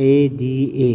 AGA۔